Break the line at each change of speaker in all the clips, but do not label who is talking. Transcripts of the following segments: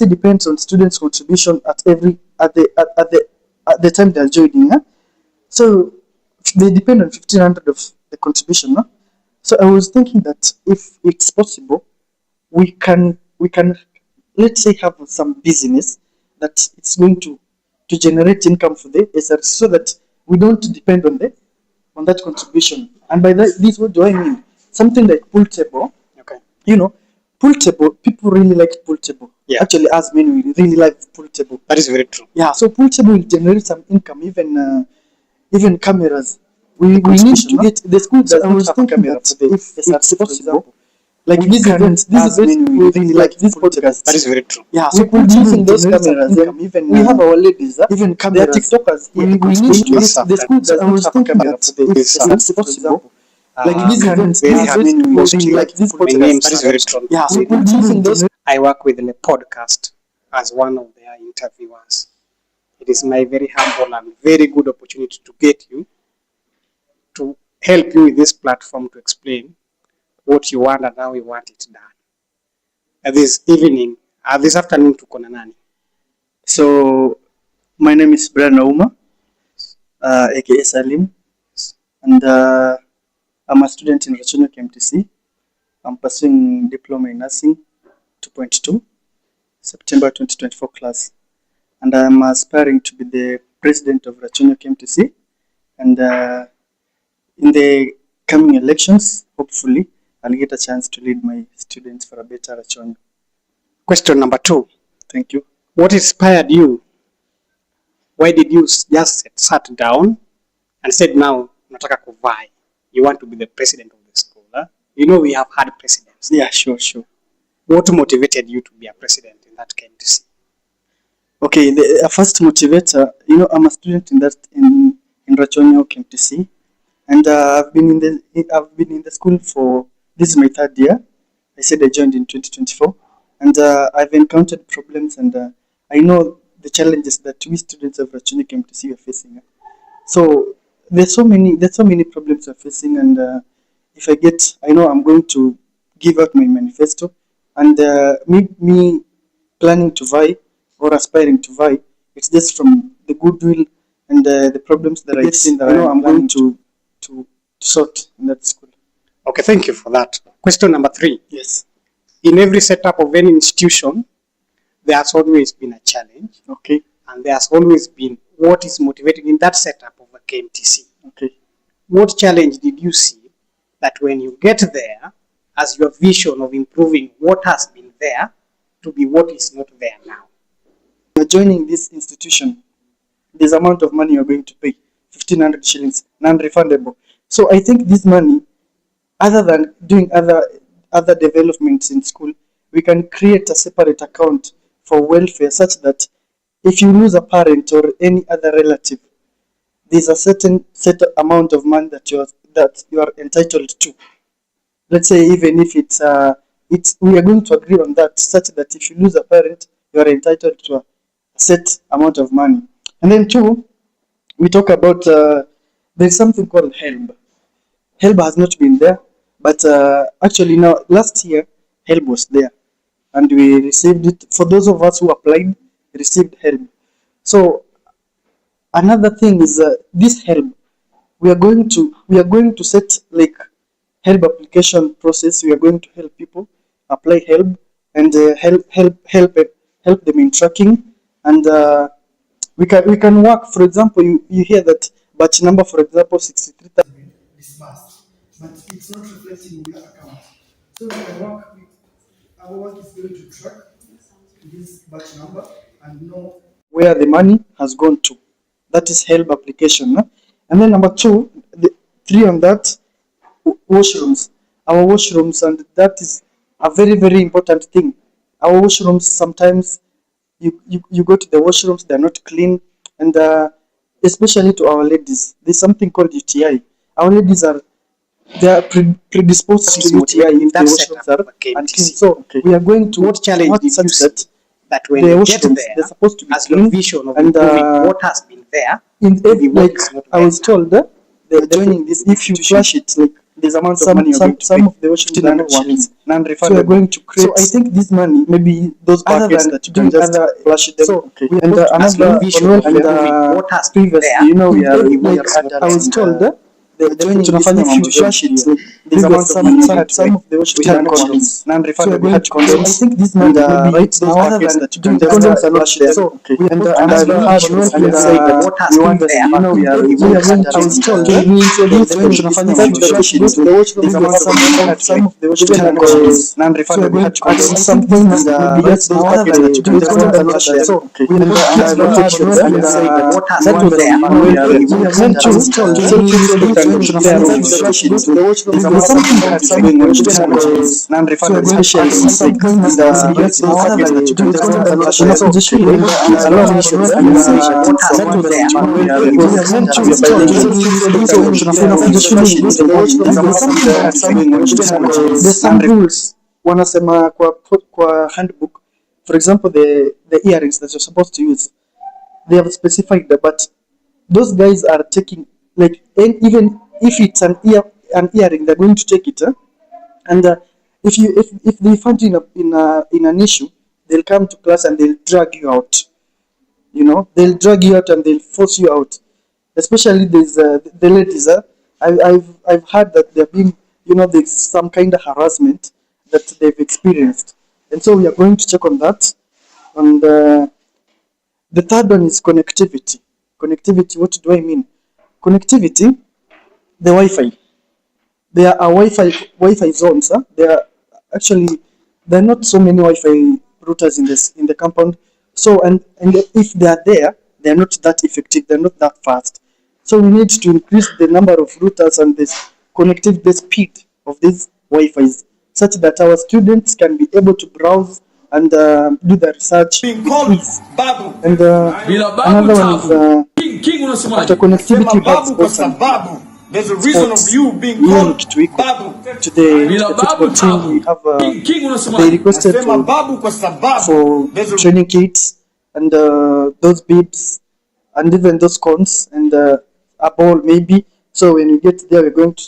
university depends on students' contribution at the time they are joining. So they depend on 1,500 of the contribution. So I was thinking that if it's possible, we can let's say have some business that it's going to generate income for the SRC, so that we don't depend on that contribution. And by this, what do I mean? Something like pool table.
Okay.
Pool table, people really like pool table.
Yeah.
Actually, as men, we really like pool table.
That is very true.
Yeah, so pool table will generate some income, even cameras. We need to get the school that I was thinking that if it's possible, like this event, this we really like this podcast.
That is very true.
Yeah, so we're using those cameras. Even we have our ladies, even cameras. They are TikTokers. We need to get the school that I was thinking that if it's possible. Like this event, we like this podcast.
That is very true.
Yeah, so we're using those.
I work with the podcast as one of their interviewers. It is my very humble and very good opportunity to get you, to help you with this platform to explain what you want and how you want it done. This evening, this afternoon, tuko na nani?
So, my name is Brian Auma, aka Salim, and I'm a student in Rachuonyo KMTC. I'm pursuing diploma in nursing 2.2, September 2024 class, and I'm aspiring to be the president of Rachuonyo KMTC. And in the coming elections, hopefully, I'll get a chance to lead my students for a better Rachuonyo.
Question number 2.
Thank you.
What inspired you? Why did you just sat down and said, now, nataka kuvai? You want to be the president of the school? Huh? We have had presidents.
Yeah, sure.
What motivated you to be a president in that KMTC?
Okay, the first motivator, I'm a student in Rachuonyo KMTC, and I've been in the school for, this is my 3rd year. I said I joined in 2024, and I've encountered problems, and I know the challenges that we students of Rachuonyo KMTC are facing. So there's so many problems we're facing, and if I know I'm going to give out my manifesto, and me planning to vie or aspiring to vie, it's just from the goodwill and the problems that I've seen that I know I'm going to sort in that school.
Okay, thank you for that. Question number 3.
Yes.
In every setup of any institution, there has always been a challenge.
Okay.
And there has always been what is motivating in that setup of a KMTC.
Okay.
What challenge did you see that when you get there, as your vision of improving what has been there to be what is not there now?
You're joining this institution, this amount of money you're going to pay, 1,500 shillings, non-refundable. So I think this money, other than doing other developments in school, we can create a separate account for welfare, such that if you lose a parent or any other relative, there's a certain set amount of money that you are entitled to. Let's say even if we are going to agree on that, such that if you lose a parent, you are entitled to a set amount of money. And then 2, we talk about there's something called HELB. HELB has not been there, but actually now last year HELB was there, and we received it. For those of us who applied, received HELB. So another thing is this HELB. We are going to set like HELB application process. We are going to help people apply HELB and help them in tracking, and we can work. For example, you hear that batch number, for example, 63,000 disbursed, but it's not reflecting in your account. So we can work with our work is going to track this batch number and know where the money has gone to. That is HELB application. And then number 2, 3 on that, washrooms. Our washrooms, and that is a very, very important thing. Our washrooms, sometimes you go to the washrooms, they're not clean, and especially to our ladies, there's something called UTI. Our ladies they are predisposed to UTI if the washrooms are unclean. So we are going to
what challenge did you see that when
the
you get
washrooms,
there,
they're supposed to be
as
clean,
your vision of
and
improving what has been there,
in
to be what
like
is not
I
there
was
now.
told, they're joining this. If you flush it, like this amount of money you're going to
some
pay,
of the workshops are
1,500
not working.
shillings,
So we're
non-refundable.
going to create.
So I think this money, maybe those
Other
packets
than
that you can
doing
just
other
flash them.
so
Okay.
we are
And
going to ask
another
you vision
on
of the
welfare,
movie. What has
previously,
there?
you know, we are
Like
adults
I was
and,
told,
they're joining
tunafanya
this
few
short
sheets.
sheets. This amount of money we had to
some
pay.
of the workshops
We
are
had
not working.
condoms,
So we're
non-refundable. We
going
had
to create.
condoms.
I think this
And
money maybe
right
those
now,
packets
other
that you
than
can
doing
just
condoms are not
flash
there.
them.
Okay.
We are
And
going to
and
ask
I've
you
heard
vision
and
of the
say that
movie. What has
we
been
want,
there?
you know, we are
We are going to. I was told
to
reintroduce
tunafanya
some
few short sheets.
the workshop
This amount of money we had to
some
pay.
of the workshops
We
are
had
not working.
condoms,
So we're
non-refundable. We
going
had
to ask
condoms.
some things
And
maybe
right
just
now,
those
other
packets
than
that you can
doing
just
condoms are
flash
not there.
them.
Okay.
We are
And
going to
I've heard
ask
and say that
what has
we
been
want
there.
you know, we are
We are going to
told
to
to
to
prepare
flash
those
the
short sheets.
the workshop
This
is
amount of
something
money
that's
we're going
going
to
to
non-refundable,
going to
especially
ask some things
and
maybe
right
just
now,
those
other
packets
than
that you can
doing
just
condoms are not
flash
there.
them.
Okay. And
A
I've
lot of
heard
issues
and
say that what has
for
been
one
there.
person we are
We are going to
we are bilingual.
introduce
So tunafanya few short sheets. This amount of money we had to pay.
there's some rules wanasema kwa handbook. For example, the earrings that you're supposed to use, they have specified that, but those guys are taking like even if it's an earring, they're going to take it. And if they find you in an issue, they'll come to class and they'll drag you out. You know, they'll drag you out and they'll force you out. Especially these the ladies. I've heard that they're being, you know, there's some kind of harassment that they've experienced, and so we are going to check on that. And the third one is connectivity. Connectivity. What do I mean? Connectivity. The Wi-Fi. There are Wi-Fi zones. Huh? There are not so many Wi-Fi routers in the compound. So and if they are there, they are not that effective. They are not that fast. So we need to increase the number of routers and the speed of these Wi-Fi's, such that our students can be able to browse and do the research with ease. And another one is after connectivity we have sports and
there's a reason of
sports.
you being
Hiyo ni
called
kitu iko
babu.
to the football team. We have they requested
Nasema babu kwa sababu
for
there's a
training kits and those bibs and even those cones and a ball maybe. So when we get there, we're going to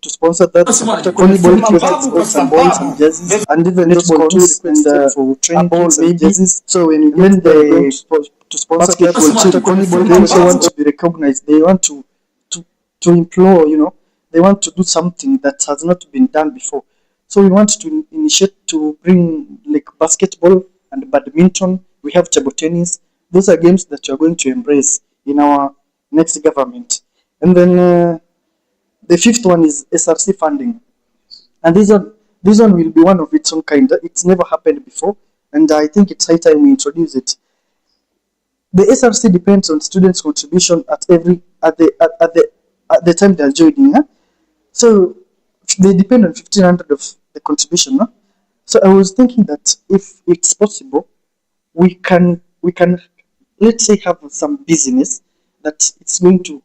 sponsor that. After volleyball, we have sports and balls and jerseys and even those cones and for training kits and jerseys. So when we get there, we're going to sponsor that. After volleyball, they also want to be recognized. They want to implore, you know, they want to do something that has not been done before. So we want to initiate to bring like basketball and badminton. We have table tennis. Those are games that you're going to embrace in our next government. And then the fifth one is SRC funding. And this one will be one of its own kind. It's never happened before, and I think it's high time we introduce it. The SRC depends on students' contribution at the time they are joining. Huh? So they depend on 1,500 of the contribution. Huh? So I was thinking that if it's possible, we can let's say have some business that it's going to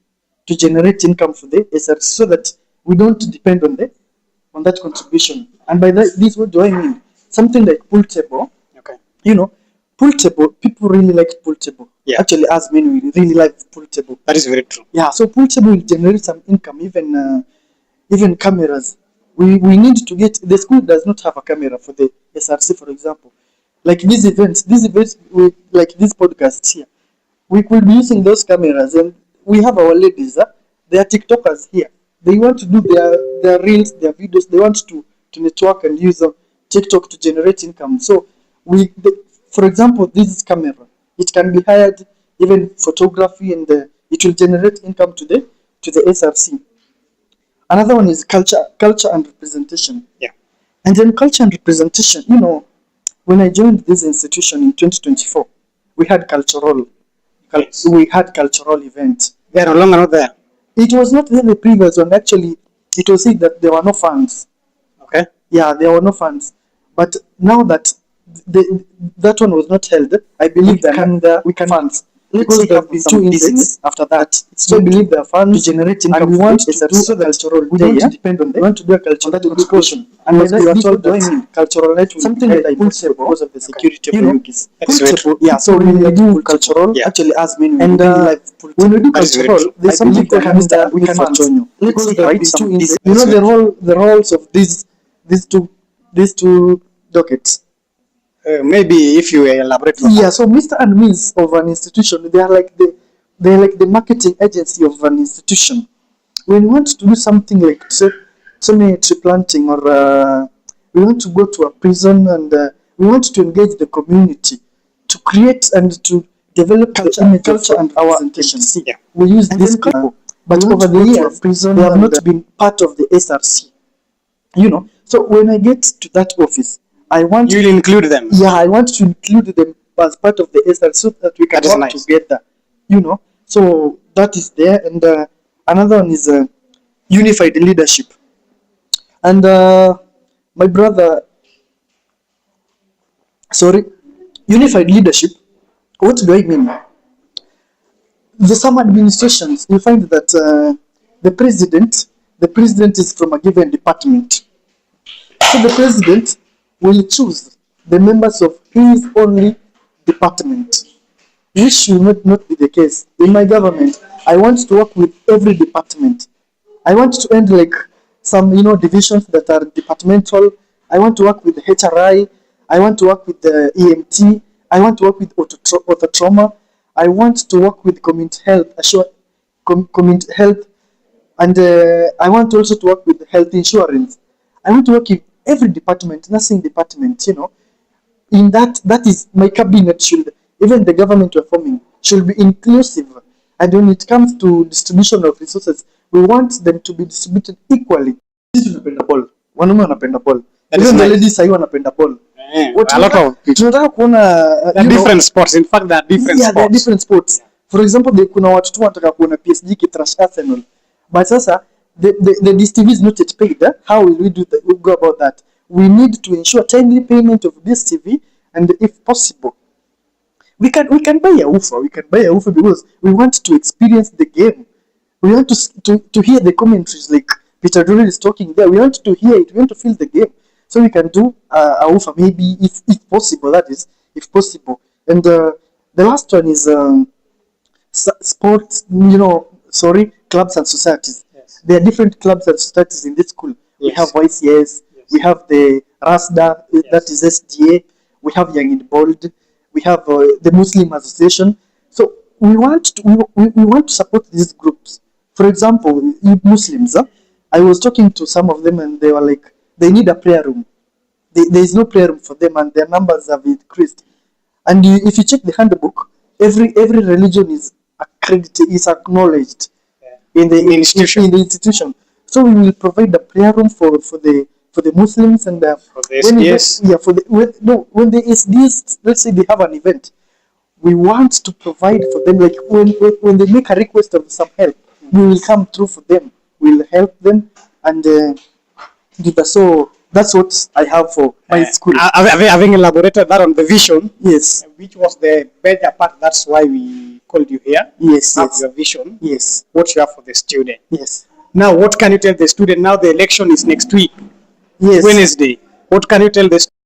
generate income for the SRC, so that we don't depend on that contribution. And by this, what do I mean? Something like pool table.
Okay.
You know, pool table. People really like pool table.
Yeah.
Actually, as men, we really like pool table.
That is very true.
Yeah. So pool table will generate some income. Even cameras. We need to get, the school does not have a camera for the SRC, for example. Like these events, like these podcasts here, we could be using those cameras, and we have our ladies. They are TikTokers here. They want to do their reels, their videos. They want to network and use TikTok to generate income. So for example, this camera, it can be hired, even photography, and it will generate income to the SRC. Another one is culture and representation.
Yeah.
And then culture and representation, you know, when I joined this institution in 2024, we had cultural events.
They are no longer not there.
It was not there the previous one. Actually, it was said that there were no funds.
Okay.
Yeah, there were no funds. But now that that one was not held, I believe we can funds.
because there have been two incidents after that. So we believe there are funds to generate income, and we want to do so cultural. We don't depend on them. We want to do a cultural education. And when we are told that cultural night will something like impossible because of the security of the Yugis. Yeah, so when we do cultural, actually as many, and when we do cultural, there's something that we cannot join you. Because there have been two incidents. You know the roles of these two dockets.
Maybe if you elaborate.
Yeah, so Mr. and Ms. of an institution, they're like the marketing agency of an institution. When we want to do something like tree planting, or we want to go to a prison, and we want to engage the community to create and to develop culture and our presentation.
Yeah.
We use these people, but over the years, they have not been part of the SRC. You know, so when I get to that office, I want
You'll include them.
Yeah, I want to include them as part of the SRC so that we can work together. You know, so that is there, and another one is unified leadership. And my brother, unified leadership. What do I mean? Some administrations, you find that the president is from a given department. So the president will choose the members of his only department. This should not be the case. In my government, I want to work with every department. I want to end like some divisions that are departmental. I want to work with the HRI. I want to work with the EMT. I want to work with orthotrauma. I want to work with community health, and I want also to work with health insurance. I want to work in every department, nursing department, in that is my cabinet even the government we're forming should be inclusive. And when it comes to distribution of resources, we want them to be distributed equally. Sisi tunapenda ball. Wanaume wanapenda ball. Even the ladies sahi wanapenda ball.
A lot of people.
Tunataka kuona
different sports. In fact, there are different sports.
There are different sports. For example, kuna watu tu wanataka kuona PSG kitrash Arsenal. But sasa the DStv is not yet paid. How will we go about that? We need to ensure timely payment of DStv, and if possible, we can buy a woofer. We can buy a woofer because we want to experience the game. We want to hear the commentaries like Peter Drury is talking there. We want to hear it. We want to feel the game. So we can do a woofer, maybe if possible. That is, if possible. And the last one is sports. Clubs and societies. Yes. There are different clubs and societies in this school. Yes. We have YCS. Yes. We have the RASDA. Yes. That is SDA. We have Young and Bold. We have the Muslim Association. So we want to support these groups. For example, Muslims. I was talking to some of them, and they were like, they need a prayer room. There is no prayer room for them, and their numbers have increased. And if you check the handbook, every religion is accredited, is acknowledged in the institution. So we will provide a prayer room for the Muslims, and
for the SDS.
When the SDS, let's say they have an event, we want to provide for them, like when they make a request of some help, we will come through for them. We'll help them and do that. So that's what I have for my school.
Having elaborated that on the vision,
yes,
which was the better part, that's why we called you here.
Yes,
your vision.
Yes,
what you have for the student.
Yes.
Now, what can you tell the student? Now the election is next week.
Yes.
Wednesday. What can you tell the student?